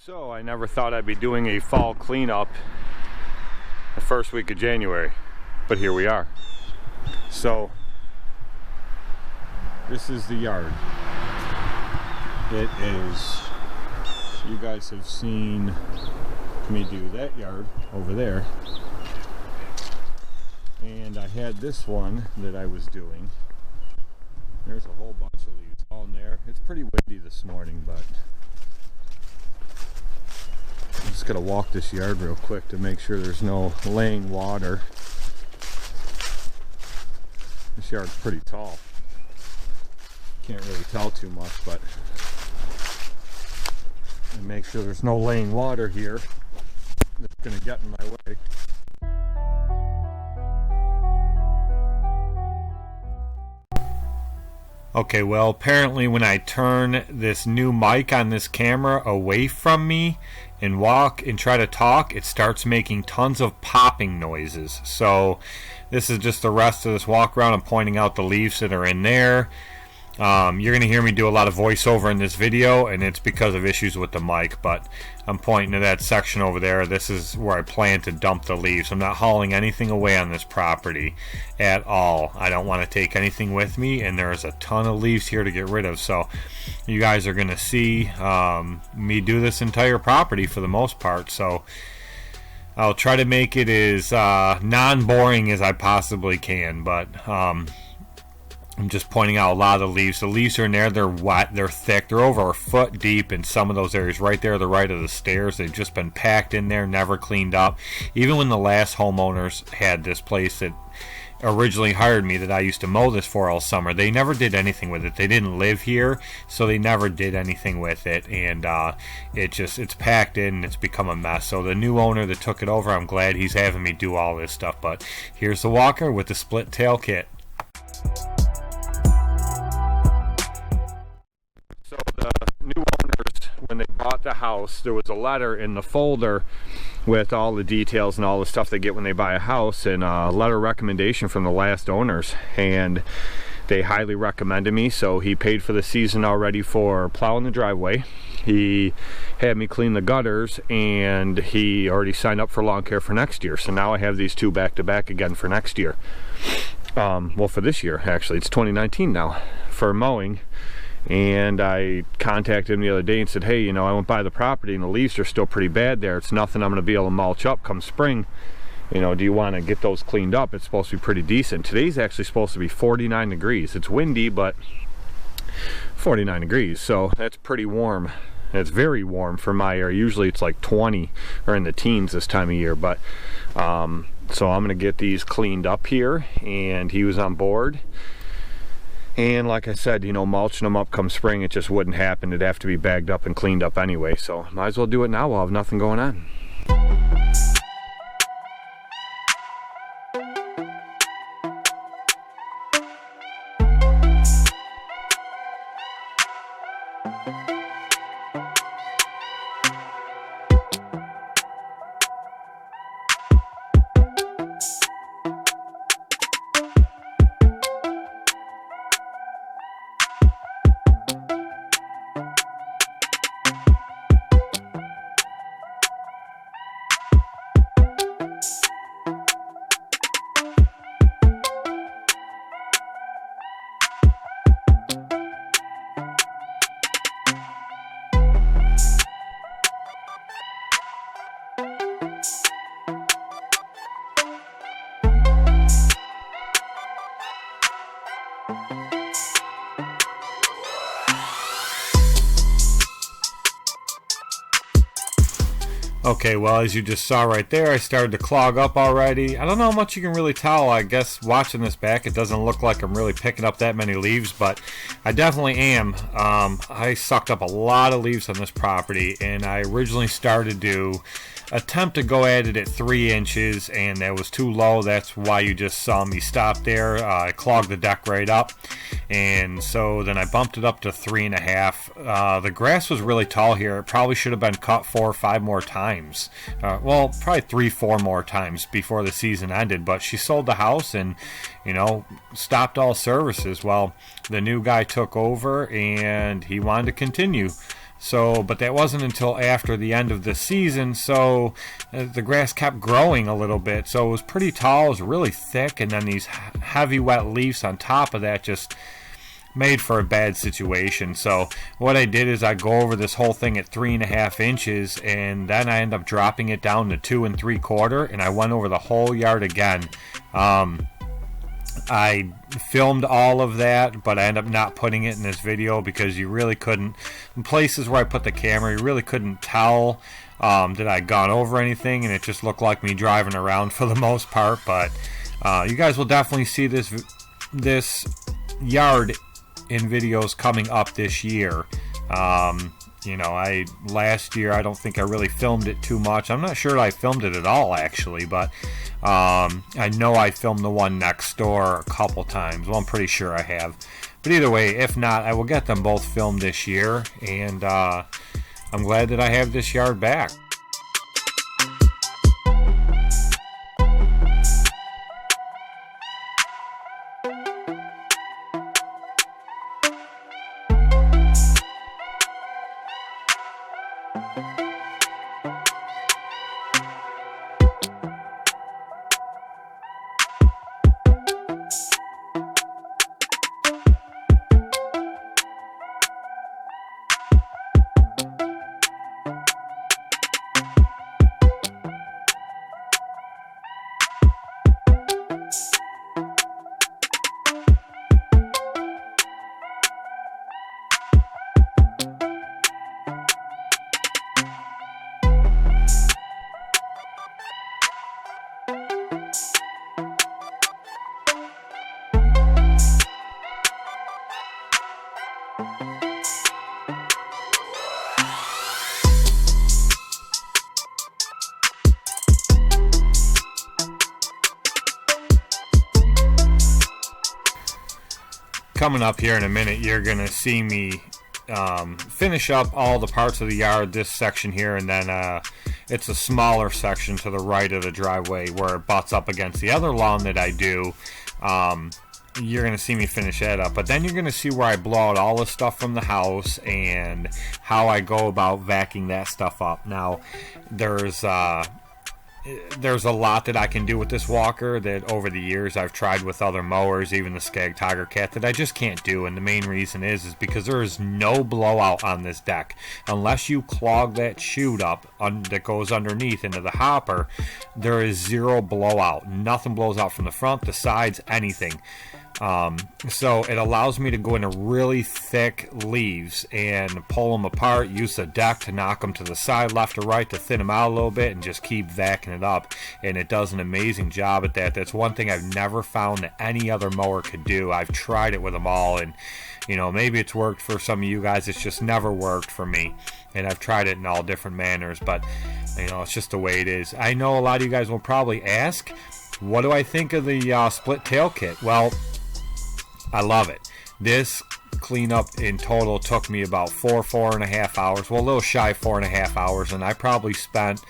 So I never thought I'd be doing a fall cleanup the first week of January, but here we are. So this is the yard. It is, you guys have seen me do that yard over there, and I had this one that I was doing. There's a whole bunch of leaves all in there. It's pretty windy this morning, but I'm just gonna walk this yard real quick to make sure there's no laying water. This yard's pretty tall. Can't really tell too much, but and make sure there's no laying water here that's gonna get in my way. Okay, well, apparently when I turn this new mic on this camera away from me and walk and try to talk, it starts making tons of popping noises. So this is just the rest of this walk around. I'm pointing out the leaves that are in there. You're going to hear me do a lot of voiceover in this video, and it's because of issues with the mic, but I'm pointing to that section over there. This is where I plan to dump the leaves. I'm not hauling anything away on this property at all. I don't want to take anything with me, and there's a ton of leaves here to get rid of. So you guys are going to see me do this entire property for the most part. So I'll try to make it as non-boring as I possibly can, but I'm just pointing out a lot of the leaves. The leaves are in there, they're wet, they're thick, they're over a foot deep in some of those areas right there to the right of the stairs. They've just been packed in there, never cleaned up. Even when the last homeowners had this place that originally hired me, that I used to mow this for all summer, they never did anything with it. They didn't live here, so they never did anything with it, and it's packed in and it's become a mess. So the new owner that took it over, I'm glad he's having me do all this stuff. But here's the walker with the split tail kit. So the new owners, when they bought the house, there was a letter in the folder with all the details and all the stuff they get when they buy a house, and a letter of recommendation from the last owners, and they highly recommended me. So he paid for the season already for plowing the driveway. He had me clean the gutters, and he already signed up for lawn care for next year. So now I have these two back to back again for next year. Well, for this year actually, it's 2019 now, for mowing. And I contacted him the other day and said, hey, you know, I went by the property and the leaves are still pretty bad there. It's nothing I'm going to be able to mulch up come spring. You know, do you want to get those cleaned up? It's supposed to be pretty decent. Today's actually supposed to be 49 degrees. It's windy, but 49 degrees. So that's pretty warm. It's very warm for my area. Usually it's like 20 or in the teens this time of year. But so I'm going to get these cleaned up here. And he was on board. And like I said, you know, mulching them up come spring, it just wouldn't happen. It'd have to be bagged up and cleaned up anyway. So might as well do it now while I have nothing going on. Okay, well, as you just saw right there, I started to clog up already. I don't know how much you can really tell. I guess watching this back, it doesn't look like I'm really picking up that many leaves, but I definitely am. I sucked up a lot of leaves on this property, and I originally started to attempt to go at it at 3 inches, and that was too low. That's why you just saw me stop there. I clogged the deck right up, and so then I bumped it up to 3.5. The grass was really tall here. It probably should have been cut 4 or 5 more times. Well, probably 3-4 more times before the season ended, but she sold the house and, you know, stopped all services. Well, the new guy took over and he wanted to continue. So, but that wasn't until after the end of the season, so the grass kept growing a little bit. So it was pretty tall, it was really thick, and then these heavy wet leaves on top of that just made for a bad situation. So what I did is I go over this whole thing at 3.5 inches, and then I end up dropping it down to 2 3/4, and I went over the whole yard again. I filmed all of that, but I ended up not putting it in this video because you really couldn't, in places where I put the camera, you really couldn't tell that I'd gone over anything, and it just looked like me driving around for the most part. But you guys will definitely see this yard in videos coming up this year. You know, last year I don't think I really filmed it too much. I'm not sure I filmed it at all, actually, but I know I filmed the one next door a couple times. Well, I'm pretty sure I have. But either way, if not, I will get them both filmed this year, and I'm glad that I have this yard back. Coming up here in a minute, you're gonna see me finish up all the parts of the yard, this section here, and then it's a smaller section to the right of the driveway where it butts up against the other lawn that I do. You're gonna see me finish that up, but then you're gonna see where I blow out all the stuff from the house and how I go about vacuuming that stuff up. Now there's a lot that I can do with this walker that over the years I've tried with other mowers, even the Scag Tiger Cat, that I just can't do. And the main reason is because there is no blowout on this deck. Unless you clog that chute up that goes underneath into the hopper, there is zero blowout. Nothing blows out from the front, the sides, anything. So it allows me to go into really thick leaves and pull them apart, use the deck to knock them to the side, left or right, to thin them out a little bit, and just keep vacuuming it up. And it does an amazing job at that. That's one thing I've never found that any other mower could do. I've tried it with them all, and you know, maybe it's worked for some of you guys, it's just never worked for me. And I've tried it in all different manners, but you know, it's just the way it is. I know a lot of you guys will probably ask, what do I think of the split tail kit? Well, I love it. This cleanup in total took me about 4.5 hours. Well, a little shy 4.5 hours, and I probably spent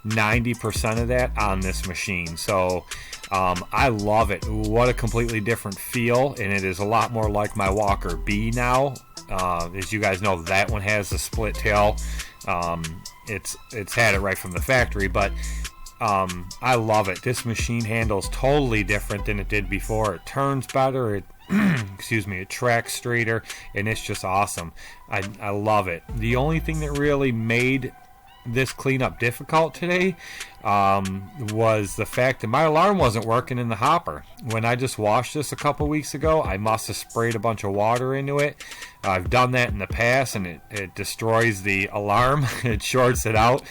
90% of that on this machine. So I love it. What a completely different feel, and it is a lot more like my Walker B now. As you guys know, that one has a split tail. It's had it right from the factory, but I love it. This machine handles totally different than it did before. It turns better. It tracks straighter, and it's just awesome. I love it. The only thing that really made this cleanup difficult today was the fact that my alarm wasn't working in the hopper. When I just washed this a couple weeks ago, I must have sprayed a bunch of water into it. I've done that in the past, and it destroys the alarm. It shorts it out.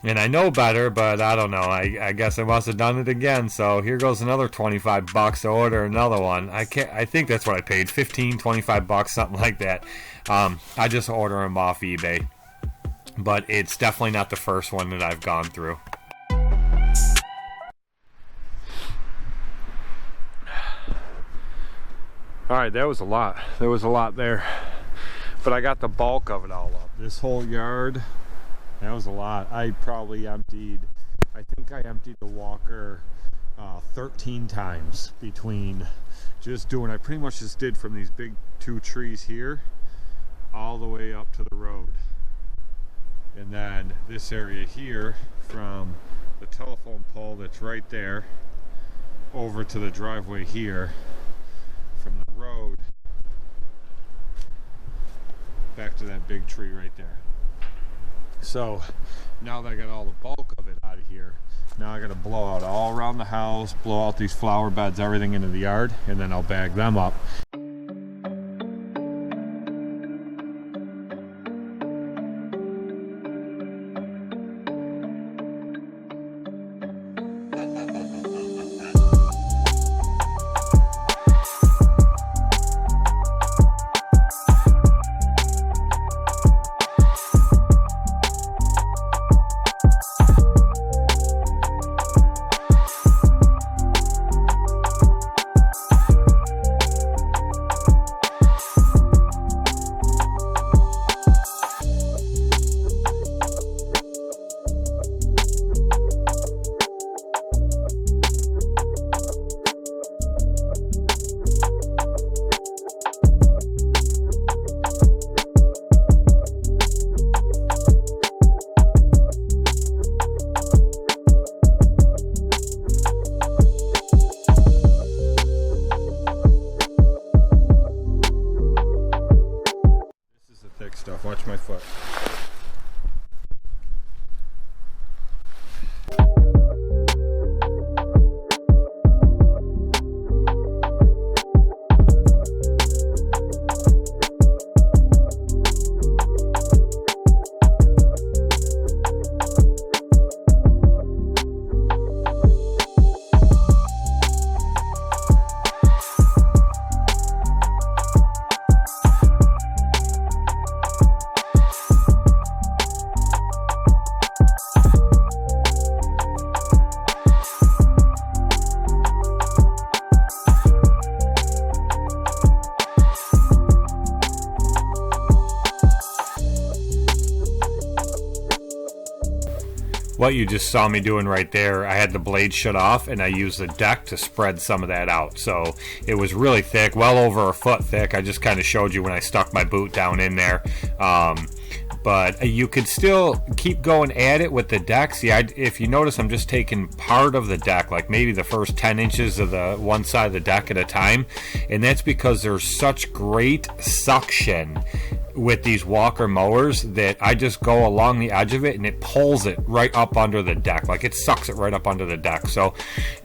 And I know better, but I don't know. I guess I must have done it again. So here goes another $25 to order another one. I think that's what I paid, $15, $25, something like that. I just order them off eBay. But it's definitely not the first one that I've gone through. Alright, that was a lot. There was a lot there. But I got the bulk of it all up. This whole yard, that was a lot. I probably emptied, I think I emptied the walker 13 times between just doing, I pretty much just did from these big two trees here all the way up to the road. And then this area here, from the telephone pole that's right there over to the driveway here, from the road back to that big tree right there. So now that I got all the bulk of it out of here, now I got to blow out all around the house, blow out these flower beds, everything into the yard, and then I'll bag them up. Stuff. Watch my foot. What you just saw me doing right there, I had the blade shut off and I used the deck to spread some of that out. So it was really thick, well over a foot thick. I just kind of showed you when I stuck my boot down in there. But you could still keep going at it with the deck. See, if you notice, I'm just taking part of the deck, like maybe the first 10 inches of the one side of the deck at a time. And that's because there's such great suction with these walker mowers that I just go along the edge of it and it pulls it right up under the deck. Like it sucks it right up under the deck. So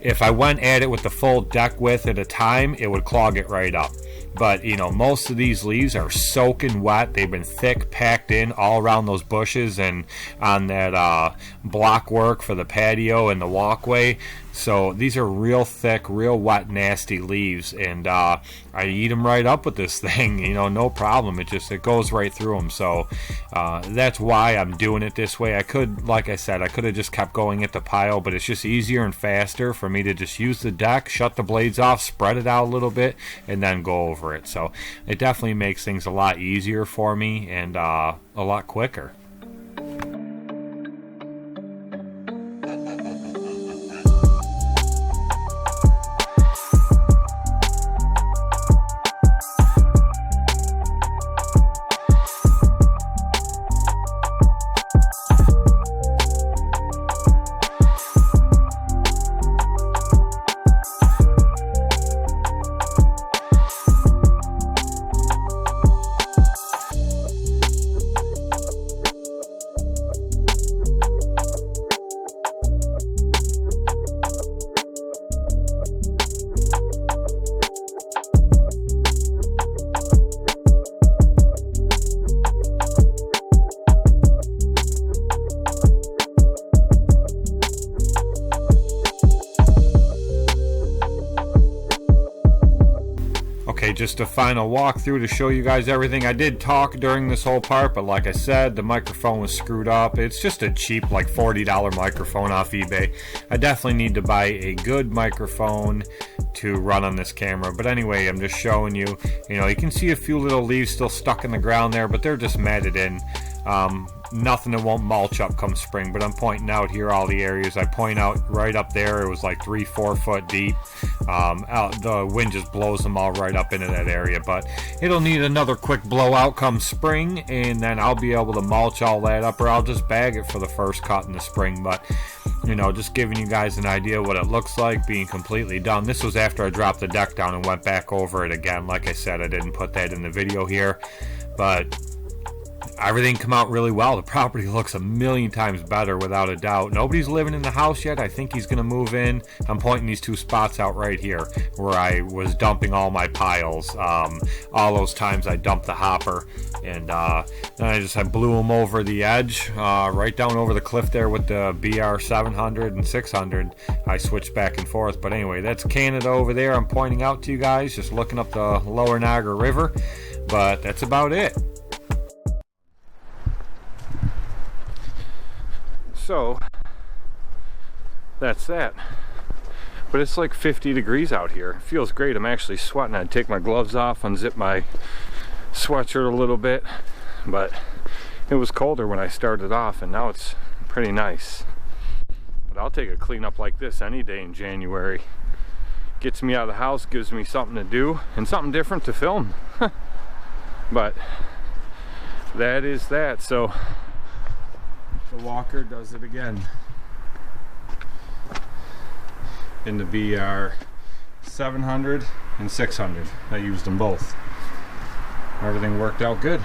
if I went at it with the full deck width at a time, it would clog it right up. But you know, most of these leaves are soaking wet. They've been thick, packed in all around those bushes and on that block work for the patio and the walkway. So these are real thick, real wet, nasty leaves, and I eat them right up with this thing, you know, no problem. It goes right through them. So that's why I'm doing it this way. I could, like I said, I could have just kept going at the pile, but it's just easier and faster for me to just use the deck, shut the blades off, spread it out a little bit, and then go over it. So it definitely makes things a lot easier for me and a lot quicker. Just a final walkthrough to show you guys everything. I did talk during this whole part, but like I said, the microphone was screwed up. It's just a cheap, like $40 microphone off eBay. I definitely need to buy a good microphone to run on this camera. But anyway, I'm just showing you, you know, you can see a few little leaves still stuck in the ground there, but they're just matted in. nothing that won't mulch up come spring. But I'm pointing out here all the areas. I point out right up there, it was like 3-4 foot deep. The wind just blows them all right up into that area. But it'll need another quick blowout come spring, and then I'll be able to mulch all that up, or I'll just bag it for the first cut in the spring. But you know, just giving you guys an idea what it looks like being completely done. This was after I dropped the deck down and went back over it again. Like I said, I didn't put that in the video here, but everything come out really well. The property looks a million times better, without a doubt. Nobody's living in the house yet. I think he's going to move in. I'm pointing these two spots out right here where I was dumping all my piles. All those times I dumped the hopper, and then I blew them over the edge, right down over the cliff there with the BR 700 and 600. I switched back and forth. But anyway, that's Canada over there. I'm pointing out to you guys, just looking up the lower Niagara River. But that's about it. So that's that. But it's like 50 degrees out here. It feels great. I'm actually sweating. I'd take my gloves off, unzip my sweatshirt a little bit, but it was colder when I started off, and now it's pretty nice. But I'll take a cleanup like this any day in January. Gets me out of the house, gives me something to do and something different to film. But that is that. So the walker does it again in the BR 700 and 600. I used them both. Everything worked out good.